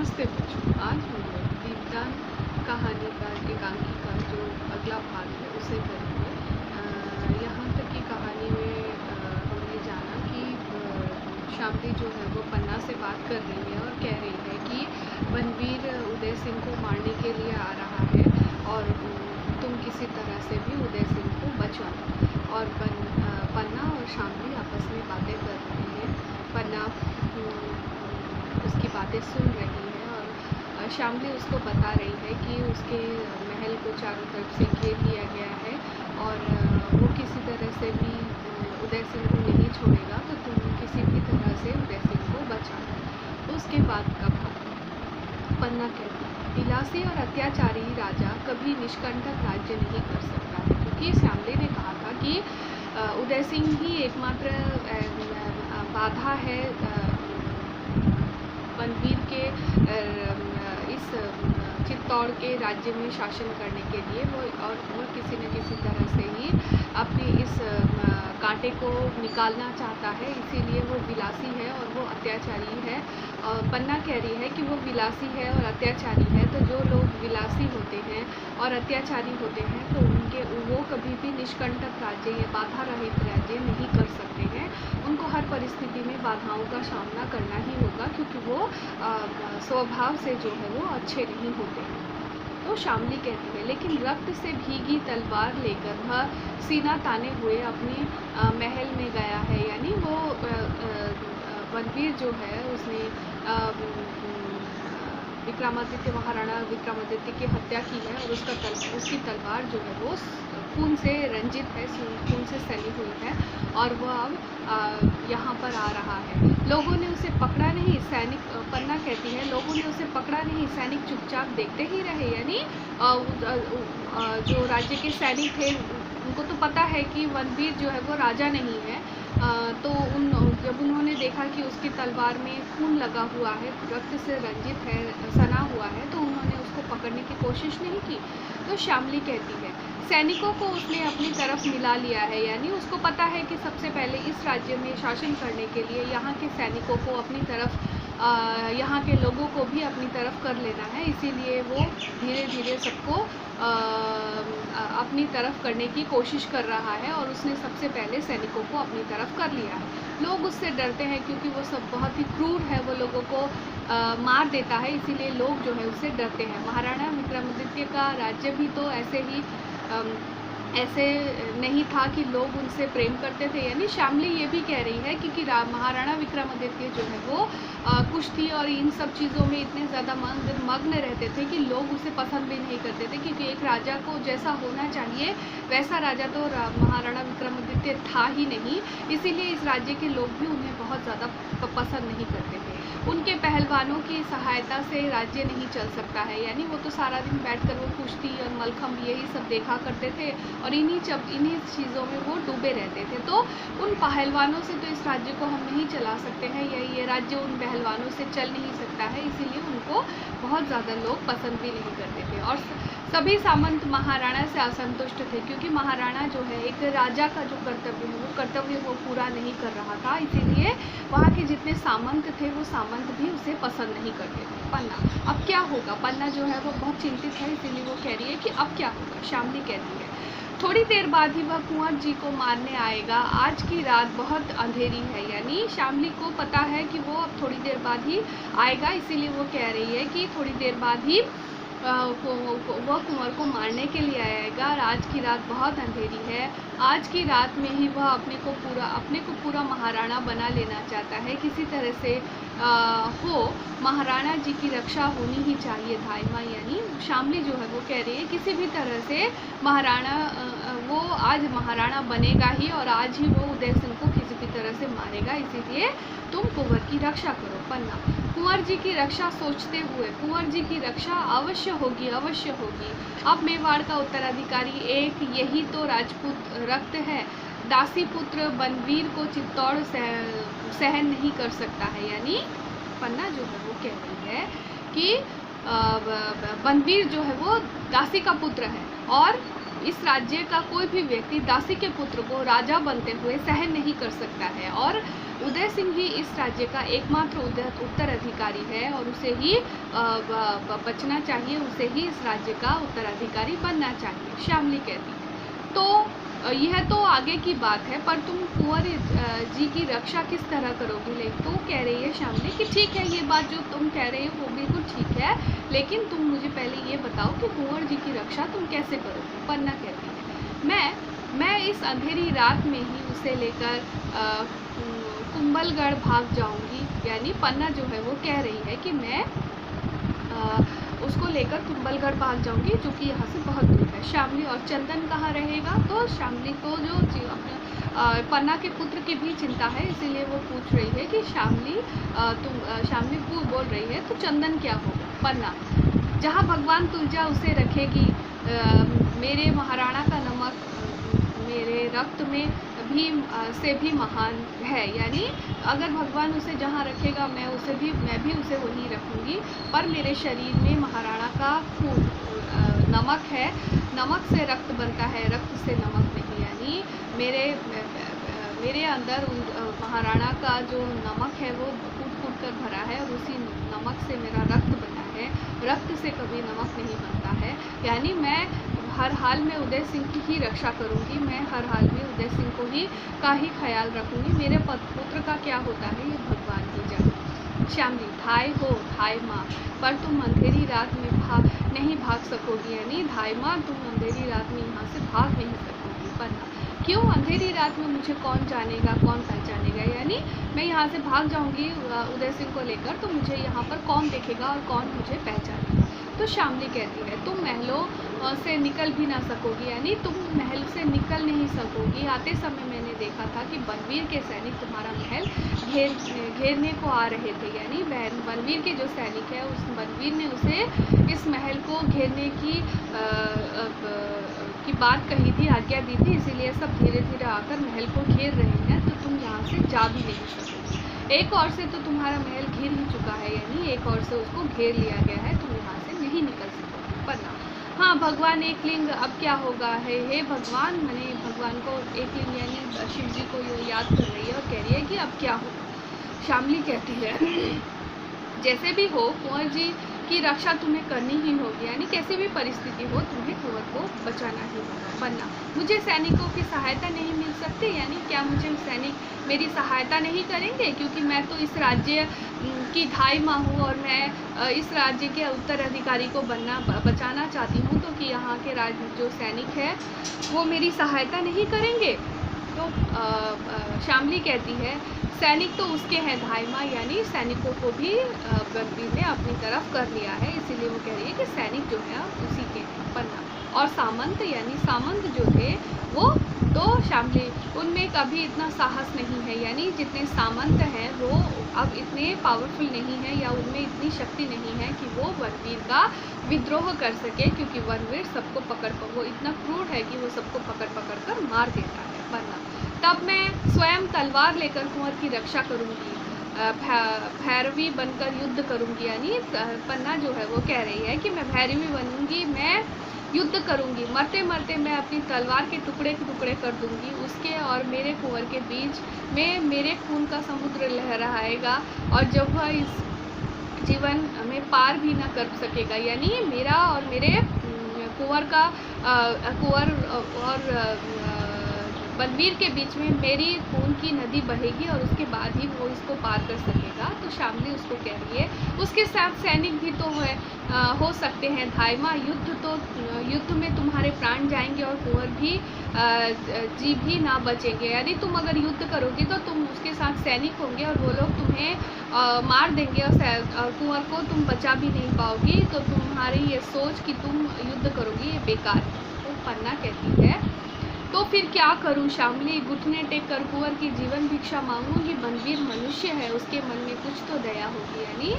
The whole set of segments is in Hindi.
नमस्ते बच्चों, आज हम लोग दीपदान कहानी का एकांकी का जो अगला भाग है उसे करेंगे। यहाँ तक की कहानी में हमने जाना कि शामली जो है वो पन्ना से बात कर रही है और कह रही है कि बनवीर उदय सिंह को मारने के लिए आ रहा है और तुम किसी तरह से भी उदय सिंह को बचाओ। और पन्ना और शामली आपस में बातें कर रही है। पन्ना उसकी बातें सुन रही है और शामली उसको बता रही है कि उसके महल को चारों तरफ से घेर लिया गया है और वो किसी तरह से भी उदय सिंह को नहीं छोड़ेगा, तो तुम किसी भी तरह से उदय सिंह को बचाना। तो उसके बाद का पन्ना कहती है, विलासी और अत्याचारी राजा कभी निष्कंटक राज्य नहीं कर सकता है, क्योंकि शामली ने कहा था कि उदय सिंह ही एकमात्र बाधा है बनवीर के इस चित्तौड़ के राज्य में शासन करने के लिए। वो किसी न किसी तरह से ही अपने इस कांटे को निकालना चाहता है, इसीलिए वो विलासी है और वो अत्याचारी है। और पन्ना कह रही है कि वो विलासी है और अत्याचारी है, तो जो लोग विलासी होते हैं और अत्याचारी होते हैं तो वो कभी भी निष्कंटक राज्य या बाधा रहित राज्य नहीं कर सकते हैं। उनको हर परिस्थिति में बाधाओं का सामना करना ही होगा, क्योंकि वो स्वभाव से जो है वो अच्छे नहीं होते हैं। तो शामली कहती है, लेकिन रक्त से भीगी तलवार लेकर वह सीना ताने हुए अपने महल में गया है। यानी वो बनवीर जो है उसने विक्रमादित्य महाराणा विक्रमादित्य की हत्या की है और उसकी तलवार जो है वो खून से रंजित है, खून से सनी हुई है और वह अब यहाँ पर आ रहा है। लोगों ने उसे पकड़ा नहीं, सैनिक पन्ना कहती है, लोगों ने उसे पकड़ा नहीं, सैनिक चुपचाप देखते ही रहे। यानी जो राज्य के सैनिक थे उनको तो पता है कि बनवीर जो है वो राजा नहीं है, तो जब उन्होंने देखा कि उसकी तलवार में खून लगा हुआ है, रक्त से रंजित है, सना हुआ है, तो उन्होंने उसको पकड़ने की कोशिश नहीं की। तो शामली कहती है, सैनिकों को उसने अपनी तरफ मिला लिया है। यानी उसको पता है कि सबसे पहले इस राज्य में शासन करने के लिए यहाँ के सैनिकों को अपनी तरफ, यहाँ के लोगों को भी अपनी तरफ कर लेना है, इसीलिए वो धीरे धीरे सबको अपनी तरफ करने की कोशिश कर रहा है और उसने सबसे पहले सैनिकों को अपनी तरफ कर लिया है। लोग उससे डरते हैं क्योंकि वो सब बहुत ही क्रूर है, वो लोगों को मार देता है, इसीलिए लोग जो है उससे डरते हैं। महाराणा विक्रमादित्य का राज्य भी तो ऐसे नहीं था कि लोग उनसे प्रेम करते थे। यानी शामली ये भी कह रही है क्योंकि महाराणा विक्रमादित्य जो है वो कुश्ती और इन सब चीज़ों में इतने ज़्यादा मग्न रहते थे कि लोग उसे पसंद भी नहीं करते थे, क्योंकि एक राजा को जैसा होना चाहिए वैसा राजा तो महाराणा विक्रमादित्य था ही नहीं, इसीलिए इस राज्य के लोग भी उन्हें बहुत ज़्यादा पसंद नहीं करते थे। उनके पहलवानों की सहायता से राज्य नहीं चल सकता है। यानी वो तो सारा दिन बैठकर वो कुश्ती और मलखम्ब यही सब देखा करते थे और इन्हीं चीज़ों में वो डूबे रहते थे। तो उन पहलवानों से तो इस राज्य को हम नहीं चला सकते हैं, ये राज्य उन पहलवानों से चल नहीं सकता है, इसीलिए उनको बहुत ज़्यादा लोग पसंद भी नहीं करते थे। और सभी सामंत महाराणा से असंतुष्ट थे, क्योंकि महाराणा जो है एक राजा का जो कर्तव्य वो पूरा नहीं कर रहा था, इसीलिए वहाँ के जितने सामंत थे वो सामंत भी उसे पसंद नहीं करते थे। पन्ना, अब क्या होगा? पन्ना जो है वो बहुत चिंतित है, इसीलिए वो कह रही है कि अब क्या होगा। शामली कहती है, थोड़ी देर बाद ही वह कुंवर जी को मारने आएगा, आज की रात बहुत अंधेरी है। यानी शामली को पता है कि वो अब थोड़ी देर बाद ही आएगा, इसीलिए वो कह रही है कि थोड़ी देर बाद ही वह कुंवर को मारने के लिए आएगा। आज की रात बहुत अंधेरी है, आज की रात में ही वह अपने को पूरा महाराणा बना लेना चाहता है। किसी तरह से महाराणा जी की रक्षा होनी ही चाहिए दाइमा। यानी शामली जो है वो कह रही है किसी भी तरह से वो आज महाराणा बनेगा ही और आज ही वो उदय सिंह को किसी भी तरह से मारेगा, इसीलिए तुम कुंवर की रक्षा करो। पन्ना, कुंवर जी की रक्षा सोचते हुए, कुंवर जी की रक्षा अवश्य होगी। अब मेवाड़ का उत्तराधिकारी एक यही तो राजपूत रक्त है, दासी पुत्र बनवीर को चित्तौड़ सहन नहीं कर सकता है। यानी पन्ना जो है वो कह रही है कि बनवीर जो है वो दासी का पुत्र है और इस राज्य का कोई भी व्यक्ति दासी के पुत्र को राजा बनते हुए सहन नहीं कर सकता है। और उदय सिंह ही इस राज्य का एकमात्र उत्तराधिकारी है और उसे ही बचना चाहिए, उसे ही इस राज्य का उत्तराधिकारी बनना चाहिए, श्यामली कहती है। तो यह तो आगे की बात है, पर तुम कुंवर जी की रक्षा किस तरह करोगी? लेकिन तो कह रही है श्यामली कि ठीक है, ये बात जो तुम कह रहे हो वो बिल्कुल ठीक है, लेकिन तुम मुझे पहले ये बताओ कि कुंवर जी की रक्षा तुम कैसे करोगी? पन्ना कहती है मैं इस अंधेरी रात में ही उसे लेकर कुंभलगढ़ भाग जाऊंगी। यानी पन्ना जो है वो कह रही है कि मैं उसको लेकर कुंभलगढ़ भाग जाऊंगी, जो कि यहाँ से बहुत दूर है। श्यामली और चंदन कहाँ रहेगा? तो श्यामली को जो पन्ना के पुत्र की भी चिंता है, इसीलिए वो पूछ रही है कि श्यामली बोल रही है तो चंदन क्या होगा? पन्ना, जहाँ भगवान तुलजा उसे रखेगी, मेरे महाराणा का नमक मेरे रक्त में से भी महान है। यानी अगर भगवान उसे जहाँ रखेगा मैं भी उसे वहीं रखूँगी, पर मेरे शरीर में महाराणा का खून नमक है, नमक से रक्त बनता है, रक्त से नमक नहीं। यानी मेरे अंदर महाराणा का जो नमक है वो कूट कर भरा है और उसी नमक से मेरा रक्त बना है, रक्त से कभी नमक नहीं बनता है। यानी मैं हर हाल में उदय सिंह की ही रक्षा करूंगी, मैं हर हाल में उदय सिंह को ही ख्याल रखूंगी। मेरे पुत्र का क्या होता है ये भगवान ही जाने। श्यामली, धाय माँ, पर तुम अंधेरी रात में नहीं भाग सकोगी। यानी धाय माँ, तुम अंधेरी रात में यहाँ से भाग नहीं सकोगी। पन्ना, क्यों? अंधेरी रात में मुझे कौन जानेगा, कौन पहचानेगा? यानी मैं यहाँ से भाग जाऊँगी उदय सिंह को लेकर, तो मुझे यहाँ पर कौन देखेगा और कौन मुझे पहचानेगा? तो श्यामली कहती है तुम महलों से निकल भी ना सकोगी। यानी तुम महल से निकल नहीं सकोगी। आते समय मैंने देखा था कि बनवीर के सैनिक तुम्हारा महल घेरने को आ रहे थे। यानी बनवीर के जो सैनिक है, उस बनवीर ने उसे इस महल को घेरने की बात कही थी, आज्ञा दी थी, इसीलिए सब धीरे धीरे आकर महल को घेर रहे हैं, तो तुम यहाँ से जा भी नहीं सकोगी। एक ओर से तो तुम्हारा महल घिर ही चुका है, यानी एक ओर से उसको घेर लिया गया है, तुम यहाँ से नहीं निकल सकोगे। पन्ना, हाँ भगवान एक लिंग, अब क्या होगा है? हे भगवान, मैंने भगवान को एक लिंग यानी शिव जी को ये याद कर रही है और कह रही है कि अब क्या होगा? श्यामली कहती है जैसे भी हो कुंवर जी की रक्षा तुम्हें करनी ही होगी। यानी कैसी भी परिस्थिति हो तुम्हें कुंवर को बचाना ही होगा। पन्ना, मुझे सैनिकों की सहायता नहीं मिल सकती? यानी क्या मुझे सैनिक मेरी सहायता नहीं करेंगे? क्योंकि मैं तो इस राज्य की धाई माँ हूँ और मैं इस राज्य के उत्तराधिकारी को बचाना चाहती हूँ, तो कि यहाँ के जो सैनिक है वो मेरी सहायता नहीं करेंगे? तो श्यामली कहती है सैनिक तो उसके हैं धाई माँ, यानी सैनिकों को भी बनवीर ने अपनी तरफ कर लिया है, इसीलिए वो कह रही है कि सैनिक जो है उसी के हैं। पन्ना, और सामंत, यानी सामंत जो थे वो तो श्यामली उनमें कभी इतना साहस नहीं है। यानी जितने सामंत हैं वो अब इतने पावरफुल नहीं है या उनमें इतनी शक्ति नहीं है कि वो बनवीर का विद्रोह कर सके, क्योंकि बनवीर सबको वो इतना क्रूर है कि वो सबको पकड़ कर मार देता है। पन्ना, तब मैं स्वयं तलवार लेकर कुंवर की रक्षा करूंगी, भैरवी बनकर युद्ध करूंगी। यानी पन्ना जो है वो कह रही है कि मैं भैरवी बनूंगी, मैं युद्ध करूंगी, मरते मरते मैं अपनी तलवार के टुकड़े कर दूंगी, उसके और मेरे कुंवर के बीच में मेरे खून का समुद्र लहराएगा और जब वह इस जीवन में पार भी ना कर सकेगा। यानी मेरा और मेरे कुंवर और बनवीर के बीच में मेरी खून की नदी बहेगी और उसके बाद ही वो इसको पार कर सकेगा। तो श्यामली उसको कह रही है उसके साथ सैनिक भी तो हो सकते हैं धाई माँ, युद्ध में तुम्हारे प्राण जाएंगे और कुंवर भी जी भी ना बचेंगे। यानी तुम अगर युद्ध करोगी तो तुम उसके साथ सैनिक होंगे और वो लोग तुम्हें मार देंगे और कुंवर को तुम बचा भी नहीं पाओगी, तो तुम्हारी ये सोच कि तुम युद्ध करोगी ये बेकार है। तो पन्ना कहती है तो फिर क्या करूं श्यामली, घुटने टेक कर कुंवर की जीवन भिक्षा मांगूंगी। बनवीर मनुष्य है, उसके मन में कुछ तो दया होगी। यानी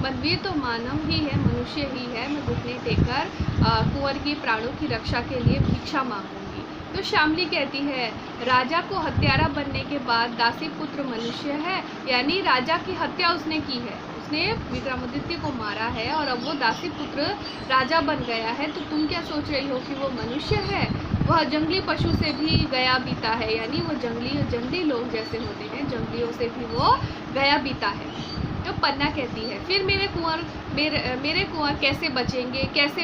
बनवीर तो मानव ही है, मनुष्य ही है, मैं घुटने टेक कर कुंवर की प्राणों की रक्षा के लिए भिक्षा मांगूंगी। तो श्यामली कहती है राजा को हत्यारा बनने के बाद दासी पुत्र मनुष्य है, यानी राजा की हत्या उसने की है, उसने विक्रमादित्य को मारा है और अब वो दासी पुत्र राजा बन गया है, तो तुम क्या सोच रही हो कि वो मनुष्य है? वह जंगली पशु से भी गया बीता है, यानी वो जंगली लोग जैसे होते हैं, जंगलियों से भी वो गया बीता है। तो पन्ना कहती है, फिर मेरे कुंवर कैसे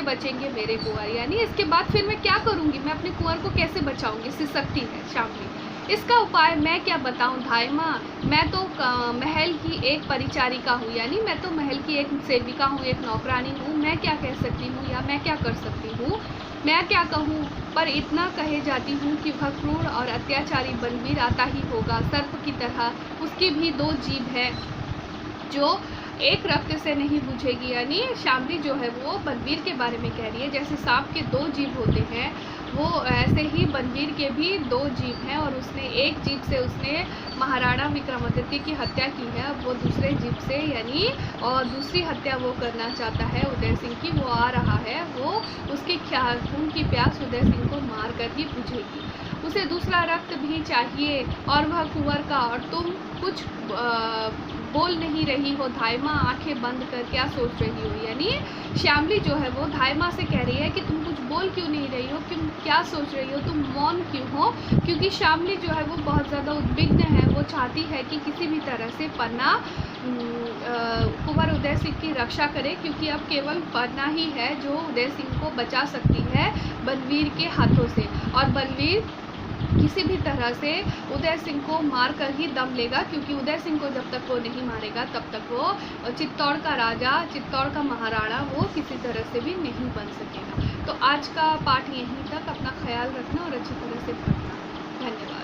बचेंगे मेरे कुंवर, यानी इसके बाद फिर मैं क्या करूँगी, मैं अपने कुंवर को कैसे बचाऊँगी, सिसकती है शामली। इसका उपाय मैं क्या बताऊं धाय माँ, मैं तो महल की एक परिचारिका हूँ, यानी मैं तो महल की एक सेविका हूँ, एक नौकरानी हूँ, मैं क्या कह सकती हूँ या मैं क्या कर सकती हूँ, मैं क्या कहूँ। पर इतना कहे जाती हूँ कि वह क्रूर और अत्याचारी बनवीर आता ही होगा, सर्प की तरह उसकी भी 2 जीभ है जो एक रक्त से नहीं बुझेगी, यानी शामली जो है वो बनवीर के बारे में कह रही है। जैसे सांप के 2 जीभ होते हैं, वो ऐसे ही बनवीर के भी 2 जीभ हैं, और उसने एक जीभ से उसने महाराणा विक्रमादित्य की हत्या की है। अब वो दूसरे जीभ से, यानी और दूसरी हत्या वो करना चाहता है उदय सिंह की, वो आ रहा है, वो उसकी खून की प्यास उदय सिंह को मार कर ही बुझेगी। उसे दूसरा रक्त भी चाहिए और वह कुंवर का, और तुम कुछ बोल नहीं रही हो धाय माँ, आंखें बंद कर क्या सोच रही हो, यानी श्यामली जो है वो धाय माँ से कह रही है कि तुम कुछ बोल क्यों नहीं रही हो, तुम क्या सोच रही हो, तुम मौन क्यों हो। क्योंकि श्यामली जो है वो बहुत ज़्यादा उद्विग्न है, वो चाहती है कि किसी भी तरह से पन्ना कुंवर उदय सिंह की रक्षा करे, क्योंकि अब केवल पन्ना ही है जो उदय सिंह को बचा सकती है बनवीर के हाथों से, और बनवीर किसी भी तरह से उदय सिंह को मार कर ही दम लेगा, क्योंकि उदय सिंह को जब तक वो नहीं मारेगा तब तक वो चित्तौड़ का राजा, चित्तौड़ का महाराणा वो किसी तरह से भी नहीं बन सकेगा। तो आज का पाठ यहीं तक, अपना ख्याल रखना और अच्छी तरह से पढ़ना। धन्यवाद।